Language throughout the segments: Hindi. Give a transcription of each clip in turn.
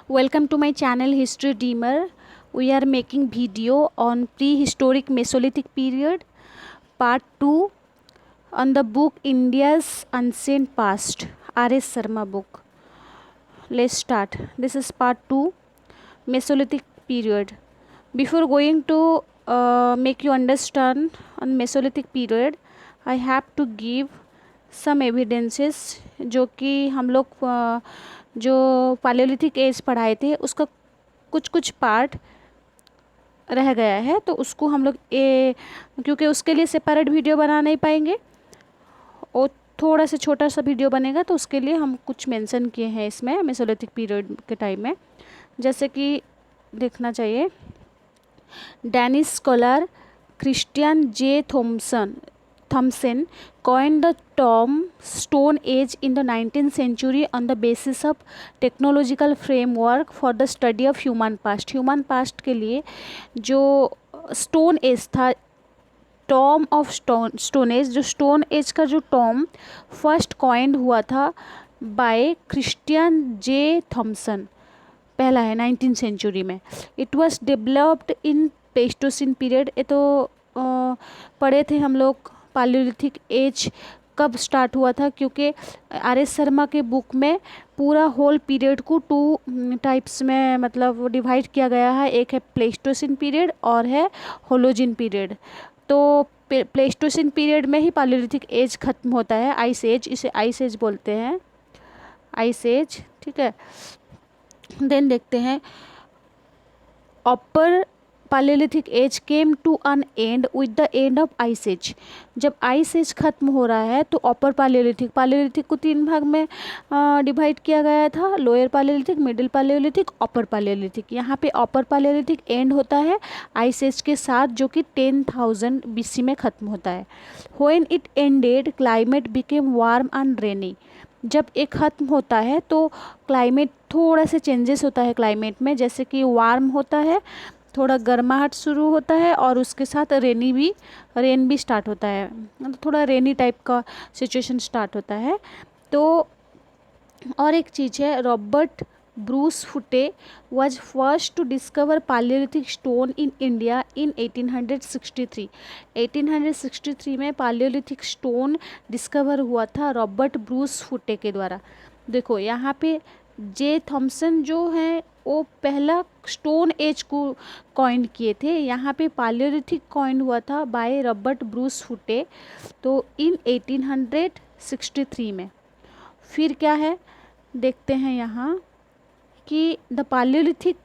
Welcome to my channel History Dreamer. We are making video on prehistoric Mesolithic period part 2 on the book India's Ancient Past, R.S. Sharma book. Let's start. This is part 2, Mesolithic period. Before going to make you understand on Mesolithic period, I have to give some evidences जो कि हम लोग जो पालियोलिथिक एज पढ़ाए थे उसका कुछ कुछ पार्ट रह गया है, तो उसको हम लोग क्योंकि उसके लिए सेपरेट वीडियो बना नहीं पाएंगे और थोड़ा सा छोटा सा वीडियो बनेगा, तो उसके लिए हम कुछ मेंशन किए हैं इसमें मेसोलिथिक पीरियड के टाइम में। जैसे कि देखना चाहिए, Danish scholar Christian J Thomson coined the term Stone Age in the 19th century on the basis of technological framework for the study of human past। Human past के लिए जो स्टोन एज था, टर्म ऑफ स्टोन एज, जो स्टोन एज का जो टर्म फर्स्ट कॉइंड हुआ था बाय क्रिस्टियन जे थॉमसन, पहला है 19th सेंचुरी में। It was developed in Pleistocene period. ये तो पढ़े थे हम लोग पालियोलिथिक एज कब स्टार्ट हुआ था, क्योंकि आर.एस. शर्मा के बुक में पूरा होल पीरियड को 2 टाइप्स में मतलब डिवाइड किया गया है। एक है प्लेस्टोसिन पीरियड और है होलोजिन पीरियड। तो प्लेस्टोसिन पीरियड में ही पालियोलिथिक एज ख़त्म होता है, आइस एज, इसे आइस एज बोलते हैं, आइस एज, ठीक है। देन देखते हैं, upper Palaeolithic age came to an end with the end of ice age. जब आइस एज खत्म हो रहा है तो अपर पालियोलिथिक को 3 भाग में डिवाइड किया गया था, लोअर पालियोलिथिक, मिडिल पालियोलिथिक, अपर पालियोलिथिक। यहाँ पे अपर पालियोलिथिक एंड होता है आइस एज के साथ, जो कि 10,000 BC में ख़त्म होता है। When it ended climate became warm and rainy. जब एक ख़त्म होता है तो क्लाइमेट थोड़ा सा चेंजेस होता है क्लाइमेट में, जैसे कि वार्म होता है, थोड़ा गर्माहट शुरू होता है और उसके साथ रेन भी स्टार्ट होता है, मतलब थोड़ा रेनी टाइप का सिचुएशन स्टार्ट होता है। तो और एक चीज़ है, Robert Bruce Foote was first to discover palaeolithic stone in India in 1863। 1863 में पालियोलिथिक स्टोन डिस्कवर हुआ था रॉबर्ट ब्रूस फुटे के द्वारा। देखो यहाँ पे जे थॉमसन जो हैं वो पहला स्टोन एज को कॉइन किए थे, यहाँ पे पालियोलिथिक कॉइन हुआ था बाय रॉबर्ट ब्रूस फुटे, तो इन 1863 में। फिर क्या है देखते हैं यहाँ कि the Palaeolithic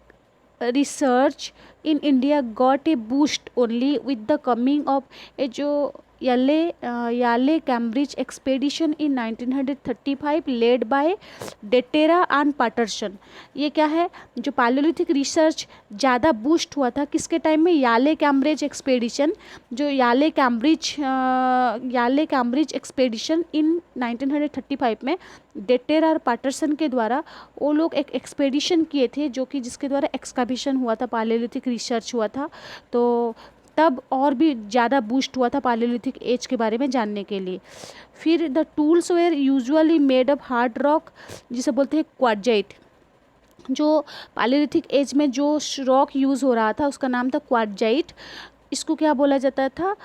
research in India got a boost only with the coming of a जो Yale Cambridge expedition in 1935 led by De Terra and Paterson. ये क्या है, जो पालियोलिथिक रिसर्च ज़्यादा बूस्ट हुआ था किसके टाइम में, याले कैम्ब्रिज एक्सपेडिशन। जो याले कैम्ब्रिज एक्सपेडिशन इन 1935 में डेटेरा और पैटरसन के द्वारा वो लोग एक एक्सपेडिशन किए थे, जो कि जिसके द्वारा एक्सकैवेशन हुआ था, पालियोलिथिक रिसर्च हुआ था। तो तब और भी ज़्यादा बूस्ट हुआ था पालियोलिथिक एज के बारे में जानने के लिए। फिर the tools were usually made of hard rock, जिसे बोलते हैं क्वार्टजाइट। जो पालियोलिथिक एज में जो रॉक यूज़ हो रहा था उसका नाम था क्वार्टजाइट। इसको क्या बोला जाता था,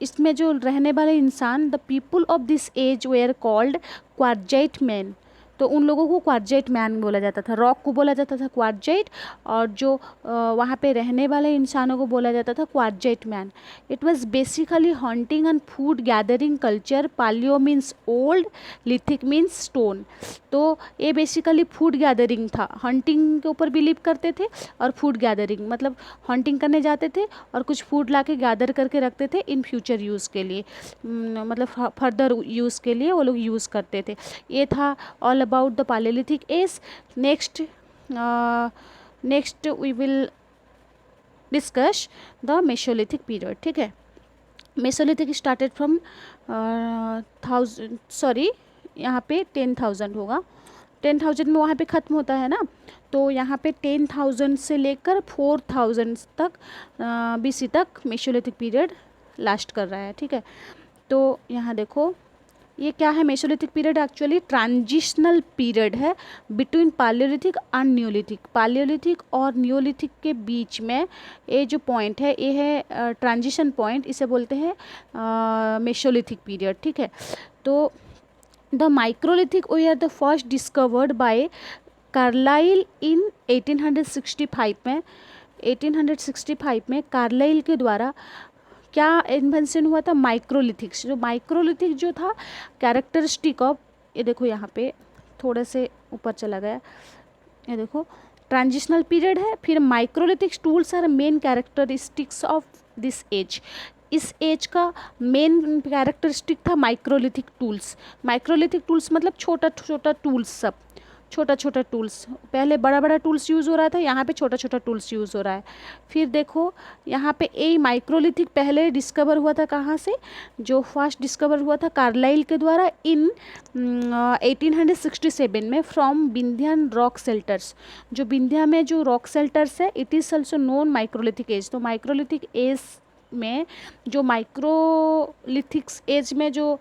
इसमें जो रहने वाले इंसान, the people of this age were called quartzite man. तो उन लोगों को क्वार्टजाइट मैन बोला जाता था, रॉक को बोला जाता था क्वार्टजाइट, और जो वहाँ पे रहने वाले इंसानों को बोला जाता था quartzite man. It was basically hunting and food gathering culture. Polio means old, lithic means stone. तो ये बेसिकली फूड गैदरिंग था, हंटिंग के ऊपर बिलीव करते थे, और फूड गैदरिंग मतलब हंटिंग करने जाते थे और कुछ फूड ला के गैदर करके रखते थे इन फ्यूचर यूज़ के लिए, मतलब फर्दर यूज़ के लिए वो लोग यूज़ करते थे। ये था all about the Paleolithic age। next we will discuss the Mesolithic period, ठीक है। Mesolithic started from यहाँ पे 10,000 होगा, 10,000 में वहाँ पे ख़त्म होता है ना, तो यहाँ पे 10,000 से लेकर 4,000 तक BC तक मेसोलिथिक पीरियड लास्ट कर रहा है, ठीक है। तो यहाँ देखो, ये क्या है, Mesolithic period actually transitional period है between Palaeolithic and Neolithic. Palaeolithic और न्यूलिथिक के बीच में ये जो पॉइंट है ये है ट्रांजिशन पॉइंट, इसे बोलते हैं मेसोलिथिक पीरियड, ठीक है। तो the microlithic they are the first discovered by Carlyle in 1865 में। 1865 में कार्लाइल के द्वारा क्या इन्वेंशन हुआ था, माइक्रोलिथिक्स। जो माइक्रोलिथिक जो था कैरेक्टरिस्टिक ऑफ, ये देखो यहाँ पे थोड़े से ऊपर चला गया, ये देखो ट्रांजिशनल पीरियड है, फिर microlithic tools are main characteristics of this age. इस एज का मेन कैरेक्टरिस्टिक था माइक्रोलिथिक टूल्स। माइक्रोलिथिक टूल्स मतलब छोटा छोटा टूल्स, सब छोटा छोटा टूल्स। पहले बड़ा बड़ा टूल्स यूज़ हो रहा था, यहाँ पे छोटा छोटा टूल्स यूज़ हो रहा है। फिर देखो यहाँ पे ए माइक्रोलिथिक पहले डिस्कवर हुआ था कहाँ से, जो फर्स्ट डिस्कवर हुआ था कार्लाइल के द्वारा इन 1867 में फ्रॉम विंध्यान रॉक शेल्टर्स। जो विंध्या में जो रॉक शेल्टर्स है, it is also known microlithic age. तो माइक्रोलिथिक एज में जो माइक्रोलिथिक्स एज में जो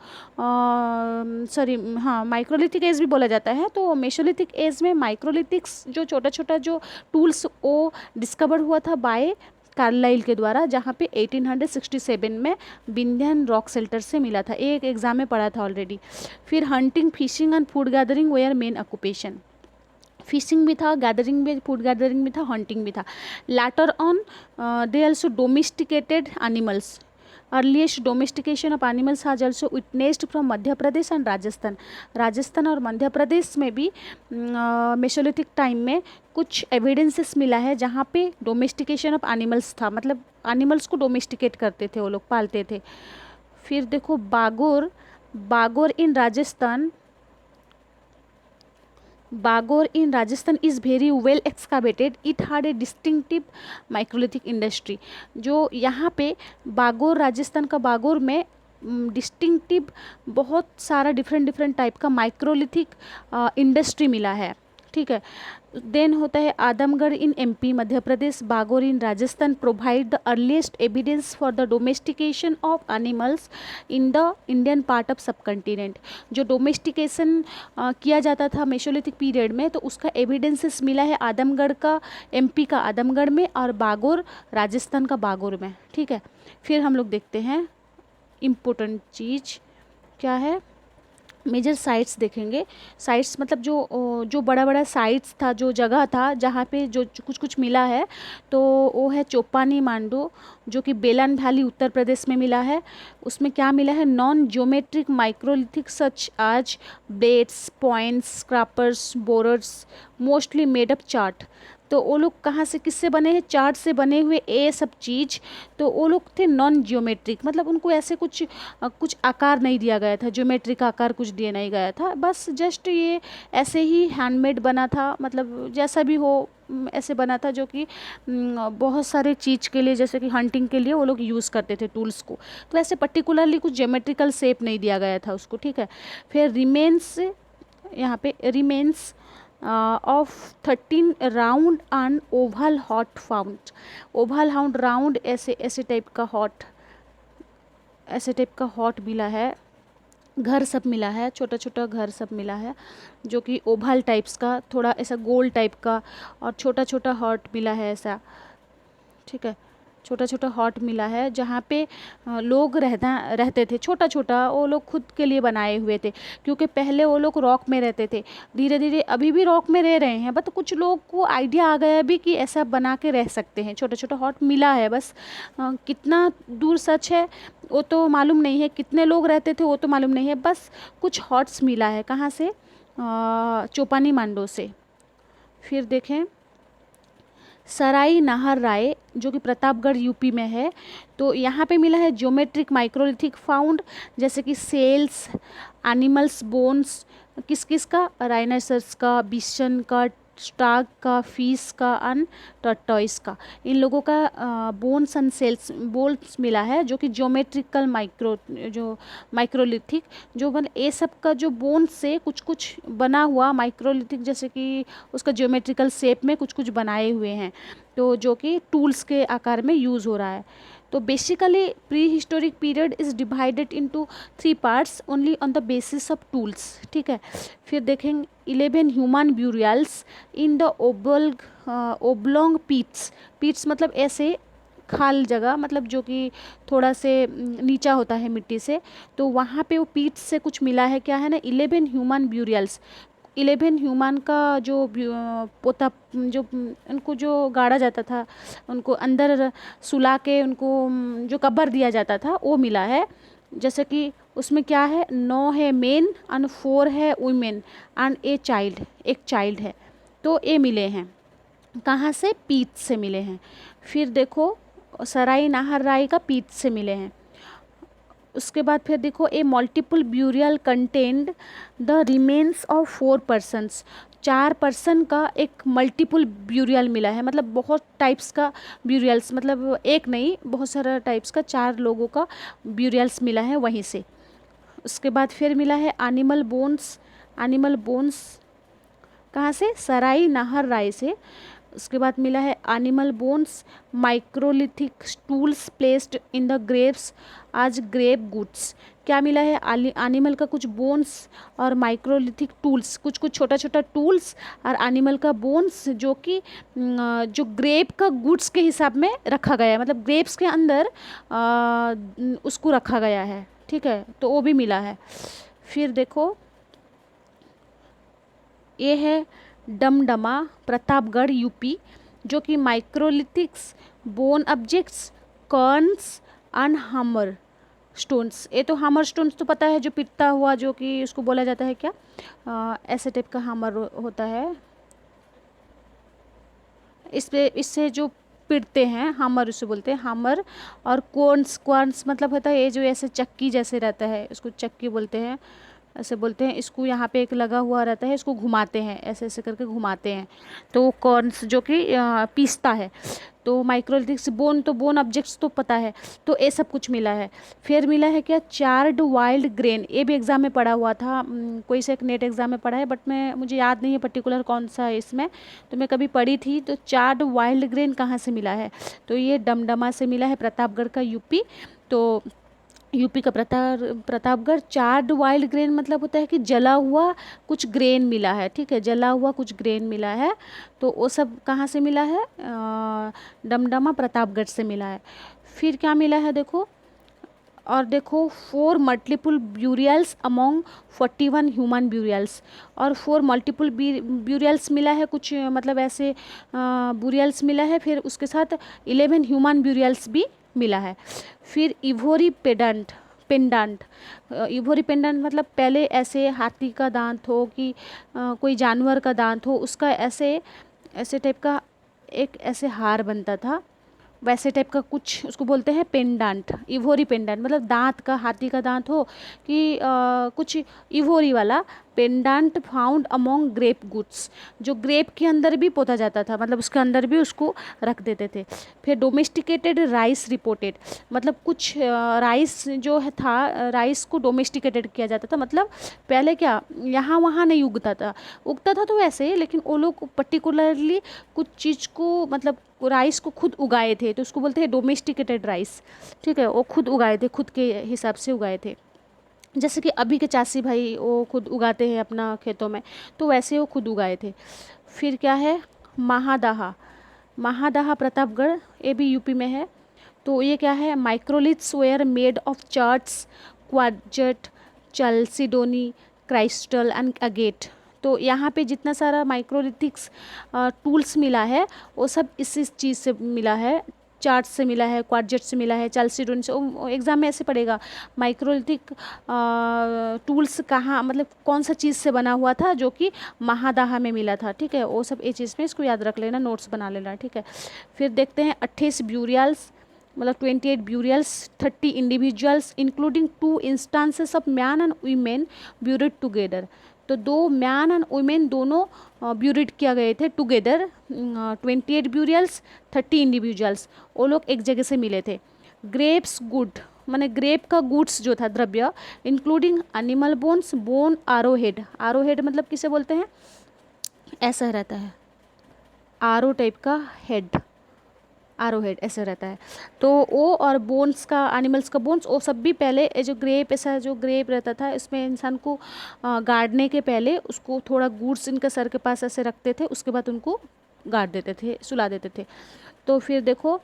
माइक्रोलिथिक एज भी बोला जाता है। तो मेसोलिथिक एज में माइक्रोलिथिक्स जो छोटा छोटा जो टूल्स वो डिस्कवर हुआ था बाय कार्लाइल के द्वारा, जहाँ पे 1867 में विंध्यान रॉक शेल्टर से मिला था। एक एग्जाम में पढ़ा था ऑलरेडी। फिर hunting, fishing and food gathering were main occupation. Fishing भी था, गैदरिंग भी, फूड गैदरिंग भी था, हंटिंग भी था। Later on they also domesticated animals. Earliest domestication of animals has also witnessed from Madhya Pradesh and Rajasthan. Rajasthan और मध्य प्रदेश में भी मेसोलिथिक टाइम में कुछ एविडेंसेस मिला है जहाँ पे डोमेस्टिकेशन ऑफ एनिमल्स था, मतलब एनिमल्स को डोमेस्टिकेट करते थे वो लोग, पालते थे। फिर देखो Bagor, Bagor in Rajasthan, Bagor in Rajasthan is very well excavated. It had a distinctive microlithic industry. जो यहाँ पे बागोर, राजस्थान का बागोर में डिस्टिंक्टिव बहुत सारा डिफरेंट डिफरेंट टाइप का माइक्रोलिथिक इंडस्ट्री मिला है, ठीक है। देन होता है Adamgarh in MP Madhya Pradesh, Bagor in Rajasthan provide the earliest evidence for the domestication of animals in the Indian part of sub continent. जो डोमेस्टिकेशन किया जाता था मेसोलिथिक पीरियड में, तो उसका एविडेंसेस मिला है आदमगढ़ का, एमपी का आदमगढ़ में, और बागोर राजस्थान का बागोर में, ठीक है। फिर हम लोग देखते हैं इम्पोर्टेंट चीज़ क्या है, मेजर साइट्स देखेंगे। साइट्स मतलब जो बड़ा बड़ा साइट्स था, जो जगह था जहाँ पे जो कुछ कुछ मिला है, तो वो है चोपानी मांडू, जो कि बेलन वैली उत्तर प्रदेश में मिला है। उसमें क्या मिला है, नॉन ज्योमेट्रिक माइक्रोलिथिक सच आज blades, points, scrapers, borers, mostly made up chart. तो वो लोग कहाँ से, किससे बने हैं, चार्ट से बने हुए ये सब चीज़। तो वो लोग थे नॉन ज्योमेट्रिक, मतलब उनको ऐसे कुछ आकार नहीं दिया गया था, ज्योमेट्रिक आकार कुछ दिया नहीं गया था, बस जस्ट ये ऐसे ही हैंडमेड बना था, मतलब जैसा भी हो ऐसे बना था, जो कि बहुत सारे चीज़ के लिए, जैसे कि हंटिंग के लिए वो लोग यूज़ करते थे टूल्स को। तो ऐसे पर्टिकुलरली कुछ ज्योमेट्रिकल शेप नहीं दिया गया था उसको, ठीक है। फिर रिमेन्स, यहाँ पे remains of 13 round and Oval hot found. Oval hound round ऐसे ऐसे टाइप का हॉट, ऐसे टाइप का हॉट मिला है, घर सब मिला है, छोटा छोटा घर सब मिला है, जो कि ओवल टाइप्स का, थोड़ा ऐसा गोल टाइप का, और छोटा छोटा हॉट मिला है ऐसा, ठीक है। छोटा छोटा हॉट मिला है जहाँ पे लोग रहते थे, छोटा छोटा वो लोग खुद के लिए बनाए हुए थे, क्योंकि पहले वो लोग रॉक में रहते थे, धीरे धीरे अभी भी रॉक में रह रहे हैं, बट कुछ लोग को आइडिया आ गया भी कि ऐसा बना के रह सकते हैं। छोटा छोटा हॉट मिला है, बस कितना दूर सच है वो तो मालूम नहीं है, कितने लोग रहते थे वो तो मालूम नहीं है, बस कुछ हॉट्स मिला है। कहाँ से, चोपानी मांडो से। फिर देखें सराई नाहर राय, जो कि प्रतापगढ़ यूपी में है, तो यहाँ पे मिला है ज्योमेट्रिक माइक्रोलिथिक फाउंड, जैसे कि सेल्स, एनिमल्स बोन्स, किस किस का, राइनोसरस का, बिशन का, स्टाग का, फिश का एंड टर्टॉइस का, इन लोगों का बोन्स एंड सेल्स, बोन्स मिला है, जो कि ज्योमेट्रिकल माइक्रोलिथिक जो बन ये सब का जो बोन्स से कुछ कुछ बना हुआ माइक्रोलिथिक, जैसे कि उसका ज्योमेट्रिकल शेप में कुछ कुछ बनाए हुए हैं, तो जो कि टूल्स के आकार में यूज़ हो रहा है। तो basically pre historic period is divided into 3 parts only on the basis of tools, ठीक है। फिर देखेंगे 11 human burials in the oblong Pitt's. Pitt's मतलब ऐसे खाल जगह, मतलब जो कि थोड़ा से नीचा होता है मिट्टी से, तो वहाँ पे वो पीट से कुछ मिला है, क्या है ना, 11 ह्यूमन ब्यूरियल्स। 11 ह्यूमन का जो पोता, जो उनको जो गाड़ा जाता था, उनको अंदर सुला के उनको जो कब्र दिया जाता था, वो मिला है। जैसे कि उसमें क्या है, 9 है मेन एंड 4 है वुमेन एंड एक चाइल्ड है। तो ये मिले हैं कहाँ से, पीत से मिले हैं। फिर देखो सराई नाहर राय का पीत से मिले हैं। उसके बाद फिर देखो a multiple burial contained the remains of 4 persons. 4 person का एक मल्टीपल ब्यूरियल मिला है, मतलब बहुत टाइप्स का ब्यूरियल्स, मतलब एक नहीं बहुत सारा टाइप्स का 4 लोगों का ब्यूरियल्स मिला है वहीं से। उसके बाद फिर मिला है एनिमल बोन्स। एनिमल बोन्स कहाँ से, सराई नाहर राय से। उसके बाद मिला है animal bones, microlithic tools placed in the Graves आज ग्रेव गुड्स। क्या मिला है, एनिमल का कुछ बोन्स और माइक्रोलिथिक टूल्स, कुछ कुछ छोटा छोटा टूल्स और एनिमल का बोन्स जो कि जो ग्रेव का गुड्स के हिसाब में रखा गया है, मतलब ग्रेव्स के अंदर उसको रखा गया है, ठीक है, तो वो भी मिला है। फिर देखो ये है डमडमा प्रतापगढ़ यूपी, जो कि माइक्रोलिथिक्स बोन ऑब्जेक्ट्स कर्न्स एंड हमर स्टोन्स। ये तो हमर स्टोन्स तो पता है, जो पिटता हुआ, जो कि उसको बोला जाता है क्या, ऐसे टाइप का हमर होता है, इससे जो पिटते हैं हमर उसे बोलते हैं हमर। और कोर्न्स, क्वार्न्स मतलब होता है ये जो ऐसे चक्की जैसे रहता है, उसको चक्की बोलते हैं, ऐसे बोलते हैं। इसको यहाँ पे एक लगा हुआ रहता है, इसको घुमाते हैं, ऐसे ऐसे करके घुमाते हैं, तो वो कॉर्न्स जो कि पीसता है। तो माइक्रोलिथिक्स बोन, तो बोन ऑब्जेक्ट्स तो पता है, तो ये सब कुछ मिला है। फिर मिला है क्या, चार्ड वाइल्ड ग्रेन। ये भी एग्जाम में पढ़ा हुआ था, कोई से एक नेट एग्जाम में पढ़ा है, बट मुझे याद नहीं है पर्टिकुलर कौन सा है इसमें, तो मैं कभी पढ़ी थी। तो चार्ड वाइल्ड ग्रेन कहाँ से मिला है, तो ये डमडमा से मिला है, प्रतापगढ़ का यूपी। तो यूपी का प्रतापगढ़। चार्ड वाइल्ड ग्रेन मतलब होता है कि जला हुआ कुछ ग्रेन मिला है, ठीक है, जला हुआ कुछ ग्रेन मिला है, तो वो सब कहाँ से मिला है, डमडमा प्रतापगढ़ से मिला है। फिर क्या मिला है देखो, और देखो 4 multiple burials among 41 human burials, और 4 मल्टीपल ब्यूरियल्स मिला है, कुछ मतलब ऐसे ब्यूरियल्स मिला है। फिर उसके साथ 11 ह्यूमन ब्यूरियल्स भी मिला है। फिर इवोरी पेंडेंट। इवोरी पेंडेंट मतलब पहले ऐसे हाथी का दांत हो कि कोई जानवर का दांत हो, उसका ऐसे ऐसे टाइप का एक ऐसे हार बनता था, वैसे टाइप का कुछ उसको बोलते हैं पेंडेंट, इवोरी पेंडेंट। मतलब दांत का, हाथी का दांत हो कि कुछ इवोरी वाला pendant found among grave goods, जो ग्रेप के अंदर भी पोता जाता था, मतलब उसके अंदर भी उसको रख देते थे। फिर डोमेस्टिकेटेड राइस रिपोर्टेड, मतलब कुछ राइस जो है था, राइस को डोमेस्टिकेटेड किया जाता था, मतलब पहले क्या यहाँ वहाँ नहीं उगता था तो वैसे, लेकिन वो लोग पर्टिकुलरली कुछ चीज़ को, मतलब राइस को खुद उगाए थे, तो उसको बोलते हैं डोमेस्टिकेटेड राइस, ठीक है, वो खुद उगाए थे, खुद के हिसाब से उगाए थे। जैसे कि अभी के चासी भाई वो खुद उगाते हैं अपना खेतों में, तो वैसे वो खुद उगाए थे। फिर क्या है, महादाहा प्रतापगढ़, ये भी यूपी में है। तो ये क्या है, microliths were made of cherts quartzite chalcedony crystal and agate. तो यहाँ पे जितना सारा माइक्रोलिथिक्स टूल्स मिला है वो सब इस चीज़ से मिला है, चार्ट से मिला है, क्वाड्रेट से मिला है, चैल्सिडोनी से। एग्जाम में ऐसे पड़ेगा माइक्रोलिथिक टूल्स कहाँ, मतलब कौन सा चीज़ से बना हुआ था, जो कि महादाहा में मिला था, ठीक है, वो सब ये चीज़ में इसको याद रख लेना, नोट्स बना लेना, ठीक है। फिर देखते हैं 28 ब्यूरियल्स, मतलब 28 burials, 30 individuals including 2 instances of man and women buried together. तो 2 मैन एंड वुमेन दोनों ब्यूरिड किया गए थे टुगेदर। 28 ब्यूरियल्स, 30 इंडिविजुअल्स, वो लोग एक जगह से मिले थे। ग्रेप्स गुड, माने ग्रेप का गुड्स जो था द्रव्य, इंक्लूडिंग एनिमल बोन्स, बोन आरोहेड। आरोहेड मतलब किसे बोलते हैं, ऐसा रहता है आरो टाइप का हेड, आरोहेड ऐसे रहता है। तो वो और बोन्स का, एनिमल्स का बोन्स, वो सब भी पहले ये जो ग्रेप, ऐसा जो ग्रेप रहता था इसमें इंसान को गाड़ने के पहले उसको थोड़ा गुड्स इनके सर के पास ऐसे रखते थे, उसके बाद उनको गाड़ देते थे, सुला देते थे। तो फिर देखो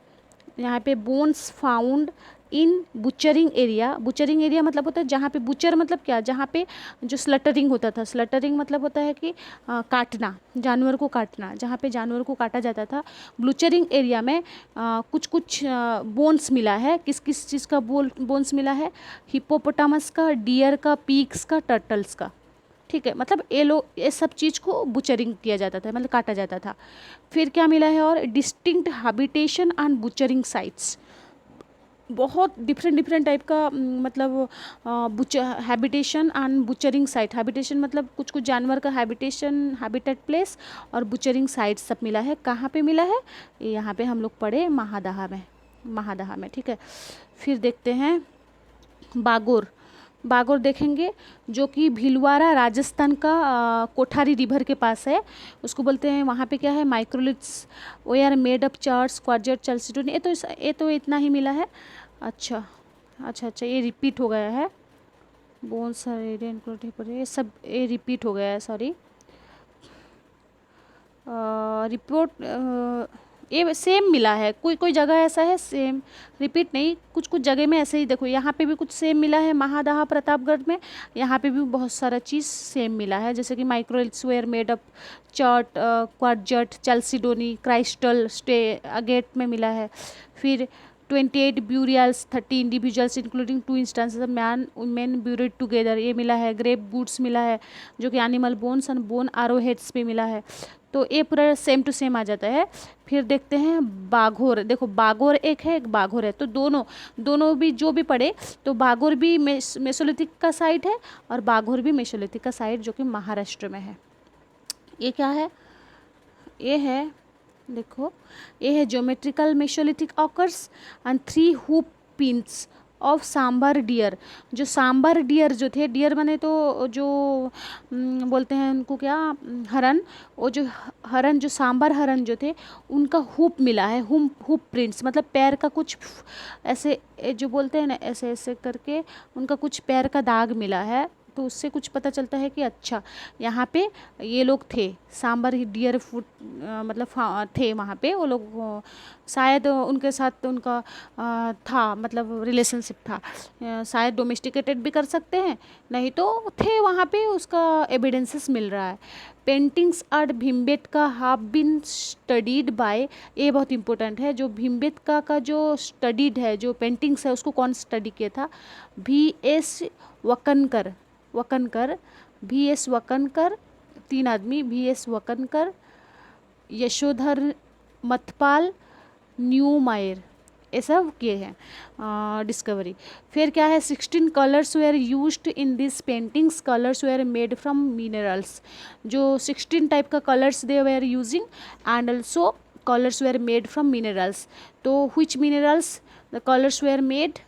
यहाँ पे bones found in butchering area. Butchering area मतलब होता है जहाँ पे, बुचर मतलब क्या, जहाँ पे जो स्लटरिंग होता था, स्लटरिंग मतलब होता है कि काटना, जानवर को काटना, जहाँ पे जानवर को काटा जाता था। बुचरिंग एरिया में कुछ कुछ बोन्स मिला है। किस किस चीज़ का बोन्स मिला है? हिप्पोपोटामस का, डियर का, पीक्स का, टर्टल्स का। ठीक है, मतलब ये लोग, ये सब चीज़ को बुचरिंग किया जाता था, मतलब काटा जाता था। फिर क्या मिला है? और distinct habitation and butchering sites. बहुत डिफरेंट डिफरेंट टाइप का मतलब habitation and butchering site. Habitation मतलब कुछ कुछ जानवर का हैबिटेशन, हैबिटेट प्लेस, और बुचरिंग साइट सब मिला है। कहाँ पे मिला है? यहाँ पे हम लोग पढ़े महादहा में, महादहा में। ठीक है, फिर देखते हैं बागोर। बागोर देखेंगे जो कि भीलवाड़ा राजस्थान का कोठारी रिवर के पास है, उसको बोलते हैं। वहाँ पे क्या है? Microliths they are made up cherts quartzite chalcedony. ये तो इतना ही मिला है। अच्छा अच्छा अच्छा, ये रिपीट हो गया है। बोन्स ये सब ये रिपीट हो गया है, सॉरी। रिपोर्ट ये सेम मिला है, कोई कोई जगह ऐसा है सेम, रिपीट नहीं, कुछ कुछ जगह में ऐसे ही। देखो यहाँ पे भी कुछ सेम मिला है, महादहा प्रतापगढ़ में। यहाँ पे भी बहुत सारा चीज़ सेम मिला है, जैसे कि microliths were made up chart quartzite chalcedony crystal stay agate में मिला है। फिर 28 burials, 30 individuals including 2 instances of man women buried together, ये मिला है। ग्रेप बूट्स मिला है जो कि animal bones and bone arrowheads पे मिला है। तो ये पूरा सेम टू सेम आ जाता है। फिर देखते हैं बाघोर। देखो बागोर एक है, एक बाघोर है, तो दोनों दोनों भी जो भी पढ़े, तो बागोर भी मेसोलिथिक का साइट है और बाघोर भी मेसोलिथिक का साइट, जो कि महाराष्ट्र में है। ये क्या है? ये है, देखो ये है geometrical mesolithic ochres and 3 hoop pins of sambar deer. जो सांबर डियर जो थे, डियर माने तो जो बोलते हैं उनको क्या, हरन। वो जो हरन, जो सांबर हरन जो थे, उनका हुप मिला है, हुप प्रिंट्स, मतलब पैर का कुछ ऐसे जो बोलते हैं ना, ऐसे ऐसे करके उनका कुछ पैर का दाग मिला है। तो उससे कुछ पता चलता है कि अच्छा यहाँ पे ये लोग थे, सांबर डियर फूड मतलब थे वहाँ पे वो लोग। शायद उनके साथ उनका था, मतलब रिलेशनशिप था। शायद डोमेस्टिकेटेड भी कर सकते हैं, नहीं तो थे वहाँ पे, उसका एविडेंसेस मिल रहा है। Paintings at Bhimbetka have been studied by, ये बहुत इंपॉर्टेंट है। जो भीमबेटका का जो स्टडीड है, जो पेंटिंग्स है, उसको कौन स्टडी किया था? V.S. वकनकर, V.S. वकनकर, 3 आदमी, V.S. वकनकर, यशोधर मतपाल, न्यूमायर, ये सब किए हैं डिस्कवरी। फिर क्या है? 16 colours were used in this paintings, colours were made from minerals. जो 16 टाइप का colours they were using, and also colours were made from minerals. तो which minerals the colors were made?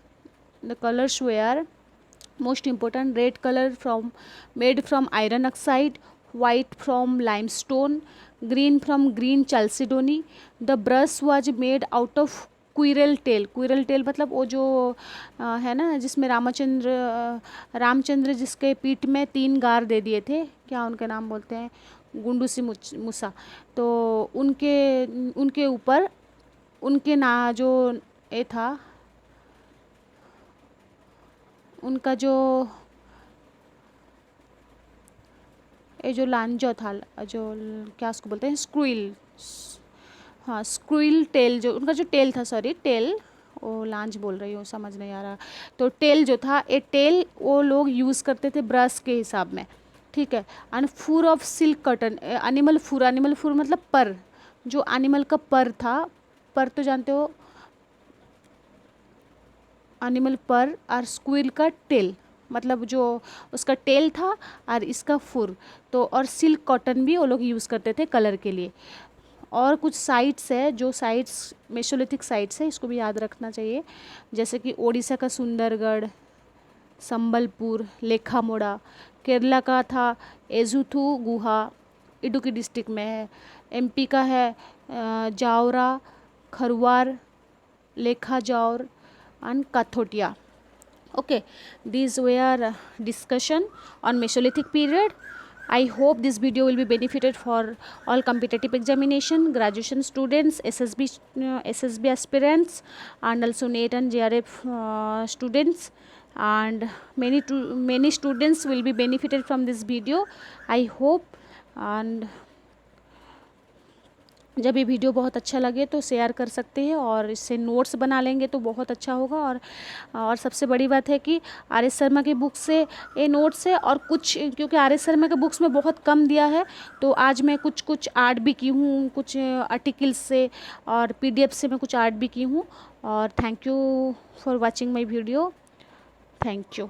The colors were most important, red color from made from iron oxide, white from limestone, green from green chalcedony. The brush was made out of squirrel tail. Squirrel tail मतलब वो जो है ना, जिसमें रामचंद्र जिसके पीठ में 3 गार दे दिए थे, क्या उनके नाम बोलते हैं? गुंडूसी मूसा। तो उनके ऊपर उनके ना जो ये था, उनका जो ये जो लांजो था, जो क्या उसको बोलते हैं, स्क्रूइल, हाँ स्क्रूइल टेल, जो उनका जो टेल था, सॉरी टेल, वो लांज बोल रही हूँ, समझ नहीं आ रहा। तो टेल जो था, ये टेल वो लोग यूज़ करते थे ब्रश के हिसाब में। ठीक है, and fur of silk cotton, animal fur मतलब पर, जो एनिमल का पर था, पर तो जानते हो, एनिमल पर, और स्क्विल का टेल मतलब जो उसका टेल था, और इसका फुर। तो और सिल्क कॉटन भी वो लोग यूज़ करते थे कलर के लिए। और कुछ साइट्स है, जो साइट्स मेसोलिथिक साइट्स है, इसको भी याद रखना चाहिए, जैसे कि ओडिशा का सुंदरगढ़, संबलपुर, लेखामोड़ा। केरला का था एजुथू गुहा, इडुक्की डिस्ट्रिक्ट में है। MP का है Jaora Kharwar, Lekhajaur, and Kathotia. Okay, these were discussion on Mesolithic period. I hope this video will be benefited for all competitive examination, graduation students, SSB aspirants, and also NET and JRF students, and many students will be benefited from this video, I hope. And जब ये वीडियो बहुत अच्छा लगे तो शेयर कर सकते हैं, और इससे नोट्स बना लेंगे तो बहुत अच्छा होगा। और सबसे बड़ी बात है कि आर एस शर्मा की बुक से ये नोट्स है, और कुछ क्योंकि आर एस शर्मा के बुक्स में बहुत कम दिया है, तो आज मैं कुछ ऐड भी की हूँ, कुछ आर्टिकल्स से और PDF से मैं कुछ ऐड भी की हूँ। और thank you for watching my video. Thank you.